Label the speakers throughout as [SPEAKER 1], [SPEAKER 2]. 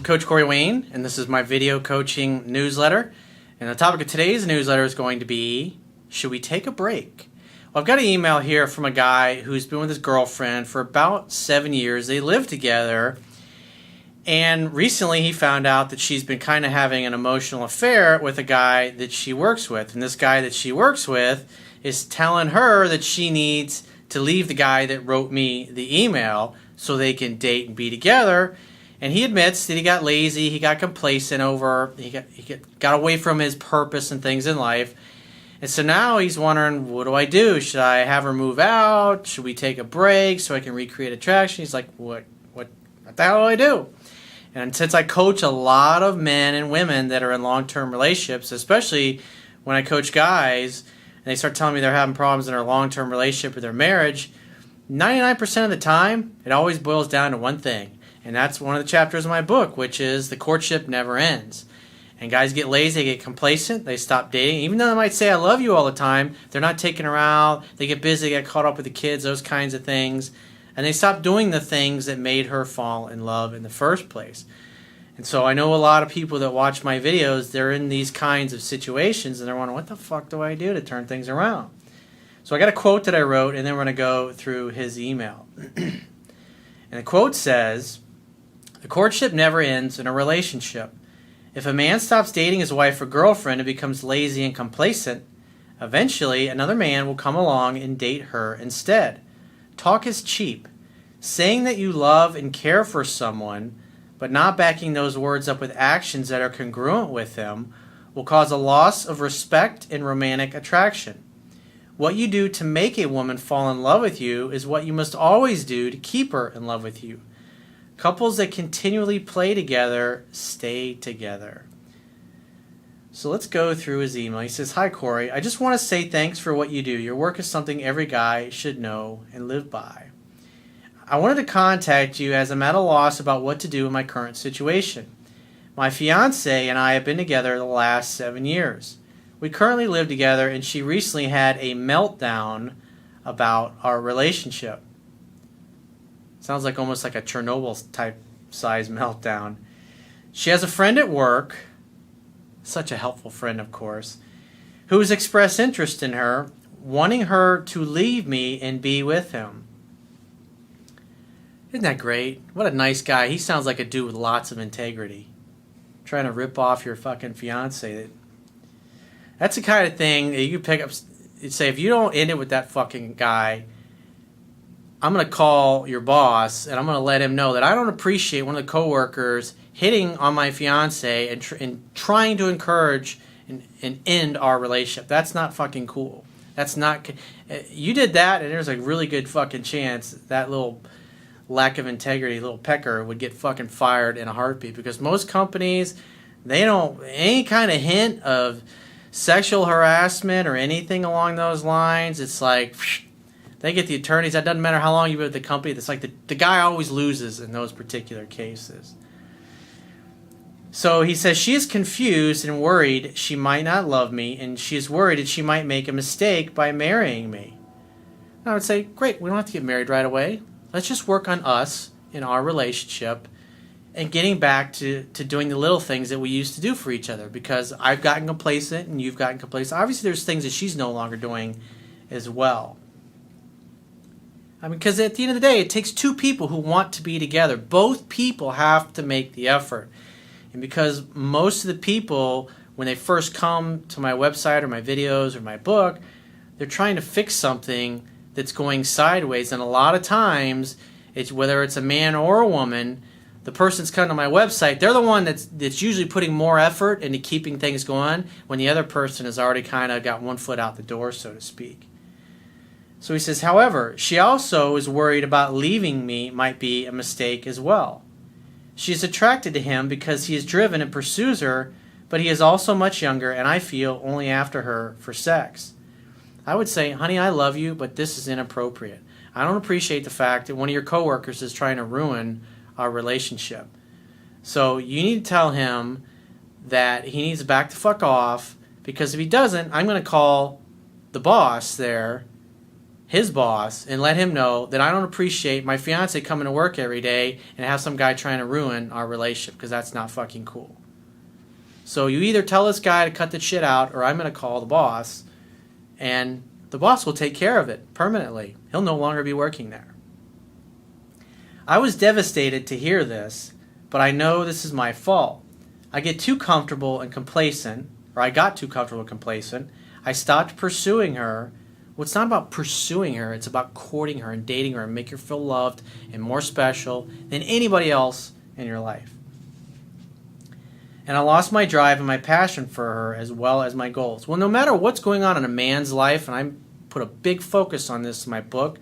[SPEAKER 1] Coach Corey Wayne, and this is my video coaching newsletter. And the topic of today's newsletter is going to be, should we take a break? Well, I've got an email here from a guy who's been with his girlfriend for about 7 years. They live together, and recently he found out that she's been kind of having an emotional affair with a guy that she works with. And this guy that she works with is telling her that she needs to leave the guy that wrote me the email so they can date and be together. And he admits that he got lazy, he got complacent he got away from his purpose and things in life. And so now he's wondering, what do I do? Should I have her move out? Should we take a break so I can recreate attraction? He's like, what the hell do I do? And since I coach a lot of men and women that are in long-term relationships, especially when I coach guys, and they start telling me they're having problems in their long-term relationship or their marriage, 99% of the time, it always boils down to one thing. And that's one of the chapters of my book, which is the courtship never ends. And guys get lazy, they get complacent, they stop dating. Even though they might say, I love you all the time, they're not taking her out, they get busy, they get caught up with the kids, those kinds of things. And they stop doing the things that made her fall in love in the first place. And so I know a lot of people that watch my videos, they're in these kinds of situations, and they're wondering, what the fuck do I do to turn things around? So I got a quote that I wrote, and then we're going to go through his email. And the quote says, the courtship never ends in a relationship. If a man stops dating his wife or girlfriend and becomes lazy and complacent, eventually another man will come along and date her instead. Talk is cheap. Saying that you love and care for someone, but not backing those words up with actions that are congruent with them, will cause a loss of respect and romantic attraction. What you do to make a woman fall in love with you is what you must always do to keep her in love with you. Couples that continually play together stay together. So let's go through his email. He says, Hi Corey, I just want to say thanks for what you do. Your work is something every guy should know and live by. I wanted to contact you as I'm at a loss about what to do in my current situation. My fiance and I have been together the last 7 years. We currently live together, and she recently had a meltdown about our relationship. Sounds like almost like a Chernobyl type size meltdown. She has a friend at work, such a helpful friend of course, who has expressed interest in her, wanting her to leave me and be with him. Isn't that great? What a nice guy. He sounds like a dude with lots of integrity. Trying to rip off your fucking fiance. That's the kind of thing that you pick up. You'd say, if you don't end it with that fucking guy, I'm going to call your boss and I'm going to let him know that I don't appreciate one of the coworkers hitting on my fiance and trying to encourage and end our relationship. That's not fucking cool. That's not. You did that, and there's a really good fucking chance that little lack of integrity, little pecker, would get fucking fired in a heartbeat. Because most companies, they don't, any kind of hint of sexual harassment or anything along those lines, it's like, they get the attorneys. That doesn't matter how long you've been with the company. It's like the guy always loses in those particular cases. So he says she is confused and worried she might not love me, and she is worried that she might make a mistake by marrying me. And I would say, great, we don't have to get married right away. Let's just work on us in our relationship and getting back to doing the little things that we used to do for each other, because I've gotten complacent and you've gotten complacent. Obviously, there's things that she's no longer doing as well. I mean, because at the end of the day, it takes two people who want to be together. Both people have to make the effort. And because most of the people, when they first come to my website or my videos or my book, they're trying to fix something that's going sideways. And a lot of times, it's whether it's a man or a woman, the person's coming to my website, they're the one that's usually putting more effort into keeping things going when the other person has already kind of got one foot out the door, so to speak. So he says, however, she also is worried about leaving me might be a mistake as well. She is attracted to him because he is driven and pursues her, but he is also much younger, and I feel only after her for sex. I would say, honey, I love you, but this is inappropriate. I don't appreciate the fact that one of your coworkers is trying to ruin our relationship. So you need to tell him that he needs to back the fuck off, because if he doesn't, I'm going to call the boss there his boss, and let him know that I don't appreciate my fiance coming to work every day and have some guy trying to ruin our relationship, because that's not fucking cool. So you either tell this guy to cut the shit out, or I'm going to call the boss, and the boss will take care of it permanently. He'll no longer be working there. I was devastated to hear this, but I know this is my fault. I get too comfortable and complacent, or I got too comfortable and complacent. I stopped pursuing her. Well, it's not about pursuing her. It's about courting her and dating her and make her feel loved and more special than anybody else in your life. And I lost my drive and my passion for her, as well as my goals. Well, no matter what's going on in a man's life, and I put a big focus on this in my book,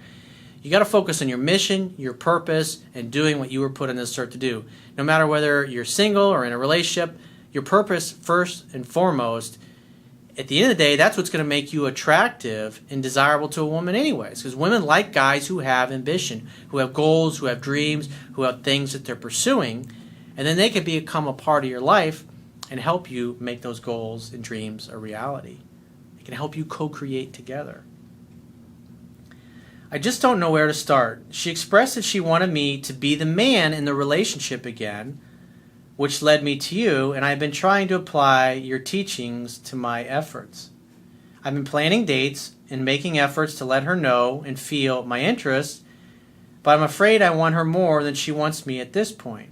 [SPEAKER 1] you got to focus on your mission, your purpose, and doing what you were put in this earth to do. No matter whether you're single or in a relationship, your purpose first and foremost. At the end of the day, that's what's going to make you attractive and desirable to a woman anyways. Because women like guys who have ambition, who have goals, who have dreams, who have things that they're pursuing. And then they can become a part of your life and help you make those goals and dreams a reality. They can help you co-create together. I just don't know where to start. She expressed that she wanted me to be the man in the relationship again, which led me to you, and I've been trying to apply your teachings to my efforts. I've been planning dates and making efforts to let her know and feel my interest, but I'm afraid I want her more than she wants me at this point.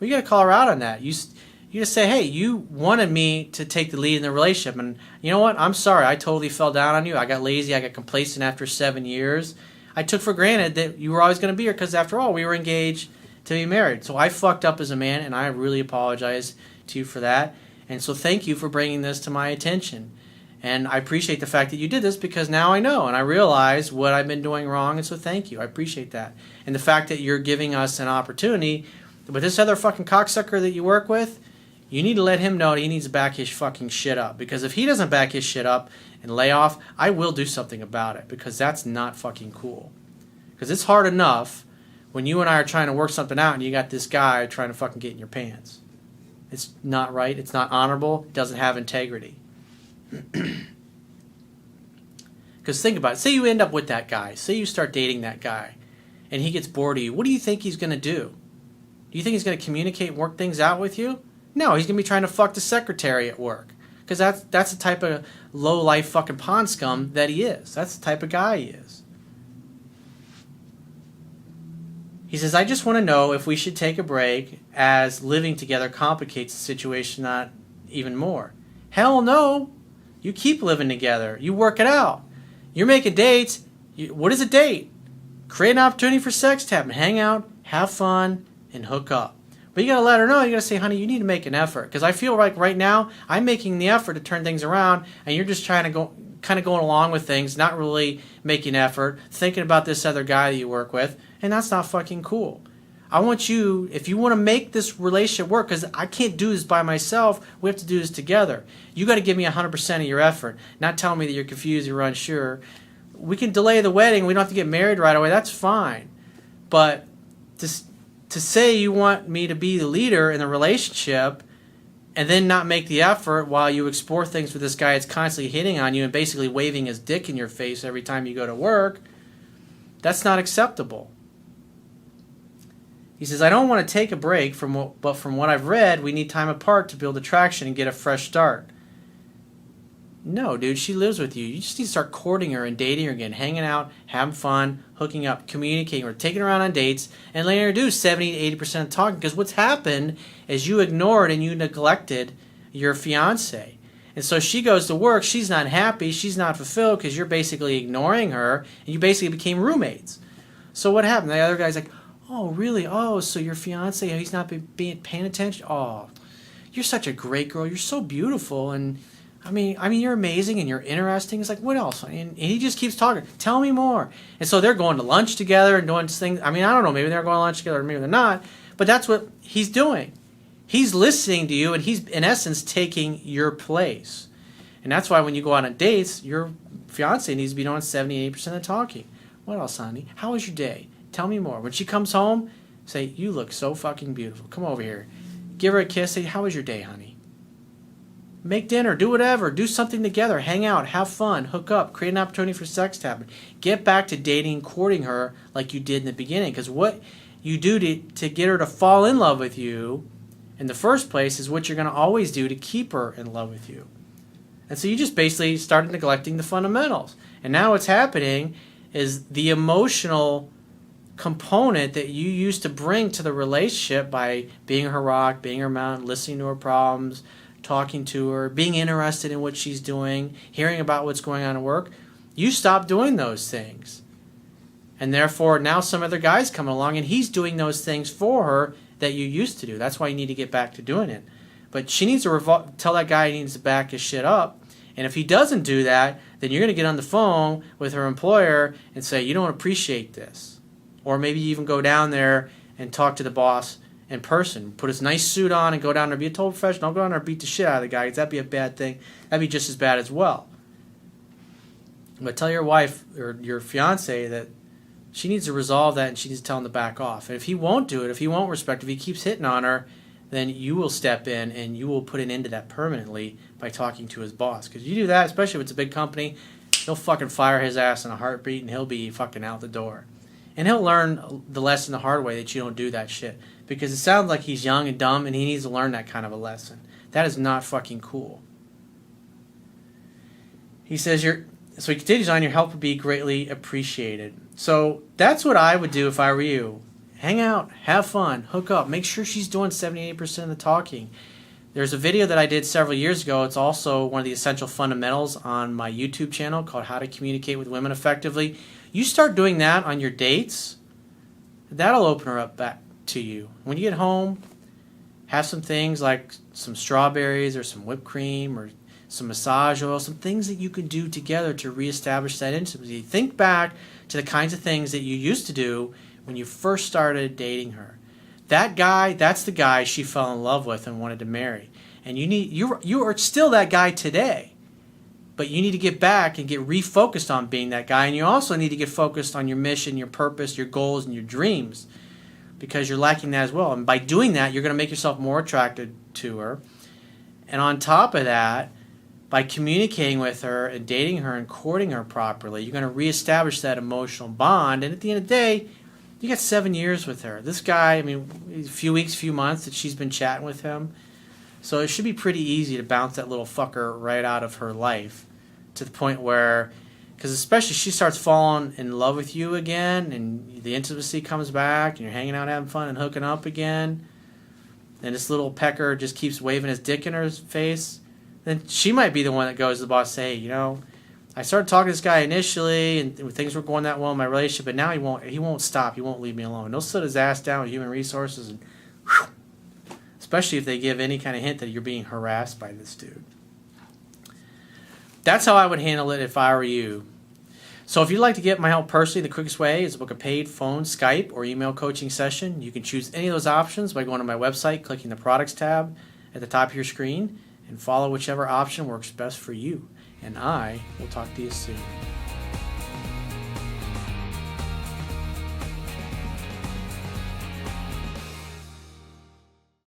[SPEAKER 1] Well, you got to call her out on that. You just say, hey, you wanted me to take the lead in the relationship, and you know what? I'm sorry. I totally fell down on you. I got lazy. I got complacent after 7 years. I took for granted that you were always going to be here because, after all, we were engaged to be married. So I fucked up as a man, and I really apologize to you for that. And so thank you for bringing this to my attention. And I appreciate the fact that you did this, because now I know and I realize what I've been doing wrong, and so thank you. I appreciate that. And the fact that you're giving us an opportunity. But this other fucking cocksucker that you work with, you need to let him know that he needs to back his fucking shit up. Because if he doesn't back his shit up and lay off, I will do something about it, because that's not fucking cool. Because it's hard enough when you and I are trying to work something out and you got this guy trying to fucking get in your pants. It's not right. It's not honorable. It doesn't have integrity. Because think about it. Say you end up with that guy. Say you start dating that guy and he gets bored of you. What do you think he's going to do? Do you think he's going to communicate and work things out with you? No, he's going to be trying to fuck the secretary at work. Because that's the type of low-life fucking pond scum that he is. That's the type of guy he is. He says, I just want to know if we should take a break, as living together complicates the situation not even more. Hell no. You keep living together. You work it out. You're making dates. What is a date? Create an opportunity for sex to happen. Hang out, have fun, and hook up. But you got to let her know. You got to say, honey, you need to make an effort. Because I feel like right now I'm making the effort to turn things around, and you're just trying to kind of going along with things, not really making effort, thinking about this other guy that you work with, and that's not fucking cool. I want you, if you want to make this relationship work, because I can't do this by myself, we have to do this together. You got to give me 100% of your effort, not tell me that you're confused, you're unsure. We can delay the wedding. We don't have to get married right away. That's fine. But to say you want me to be the leader in the relationship and then not make the effort while you explore things with this guy that's constantly hitting on you and basically waving his dick in your face every time you go to work, that's not acceptable. He says, I don't want to take a break, but from what I've read, we need time apart to build attraction and get a fresh start. No, dude, she lives with you. You just need to start courting her and dating her again, hanging out, having fun, hooking up, communicating with her, taking her out on dates, and letting her do 70 to 80% of talking. Because what's happened is you ignored and you neglected your fiance. And so she goes to work, she's not happy, she's not fulfilled because you're basically ignoring her, and you basically became roommates. So what happened? The other guy's like, oh, really? Oh, so your fiance, he's not paying attention? Oh, you're such a great girl. You're so beautiful, and I mean, you're amazing and you're interesting. It's like, what else? And he just keeps talking. Tell me more. And so they're going to lunch together and doing things. I mean, I don't know. Maybe they're going to lunch together, or maybe they're not. But that's what he's doing. He's listening to you, and he's, in essence, taking your place. And that's why when you go out on dates, your fiance needs to be doing 70, 80% of the talking. What else, honey? How was your day? Tell me more. When she comes home, say, you look so fucking beautiful. Come over here. Give her a kiss. Say, how was your day, honey? Make dinner, do whatever, do something together, hang out, have fun, hook up, create an opportunity for sex to happen. Get back to dating, courting her like you did in the beginning. Because what you do to get her to fall in love with you in the first place is what you're going to always do to keep her in love with you. And so you just basically started neglecting the fundamentals. And now what's happening is the emotional component that you used to bring to the relationship by being her rock, being her mountain, listening to her problems, talking to her, being interested in what she's doing, hearing about what's going on at work, you stop doing those things. And therefore, now some other guy's coming along and he's doing those things for her that you used to do. That's why you need to get back to doing it. But she needs to tell that guy he needs to back his shit up. And if he doesn't do that, then you're going to get on the phone with her employer and say, you don't appreciate this. Or maybe you even go down there and talk to the boss in person. Put his nice suit on and go down there. Be a total professional. Don't go down there and beat the shit out of the guy, because that'd be a bad thing. That'd be just as bad as well. But tell your wife or your fiance that she needs to resolve that and she needs to tell him to back off. And if he won't do it, if he won't respect, if he keeps hitting on her, then you will step in and you will put an end to that permanently by talking to his boss. Because you do that, especially if it's a big company, he'll fucking fire his ass in a heartbeat and he'll be fucking out the door. And he'll learn the lesson the hard way that you don't do that shit. Because it sounds like he's young and dumb and he needs to learn that kind of a lesson. That is not fucking cool. He says, so he continues on, your help would be greatly appreciated. So that's what I would do if I were you. Hang out, have fun, hook up, make sure she's doing 78% of the talking. There's a video that I did several years ago. It's also one of the essential fundamentals on my YouTube channel called How to Communicate with Women Effectively. You start doing that on your dates, that'll open her up back to you. When you get home, have some things like some strawberries or some whipped cream or some massage oil, some things that you can do together to reestablish that intimacy. Think back to the kinds of things that you used to do when you first started dating her. That guy, that's the guy she fell in love with and wanted to marry. And you are still that guy today. But you need to get back and get refocused on being that guy. And you also need to get focused on your mission, your purpose, your goals, and your dreams. Because you're lacking that as well. And by doing that, you're going to make yourself more attracted to her. And on top of that, by communicating with her and dating her and courting her properly, you're going to reestablish that emotional bond. And at the end of the day, you got 7 years with her. This guy, I mean, a few weeks, few months that she's been chatting with him. So it should be pretty easy to bounce that little fucker right out of her life to the point where, because especially if she starts falling in love with you again and the intimacy comes back and you're hanging out having fun and hooking up again, and this little pecker just keeps waving his dick in her face, then she might be the one that goes to the boss and say, hey, I started talking to this guy initially and things were going that well in my relationship, but now he won't stop. He won't leave me alone. He'll sit his ass down with human resources, and whew, especially if they give any kind of hint that you're being harassed by this dude. That's how I would handle it if I were you. So if you'd like to get my help personally, the quickest way is to book a paid phone, Skype, or email coaching session. You can choose any of those options by going to my website, clicking the products tab at the top of your screen, and follow whichever option works best for you. And I will talk to you soon.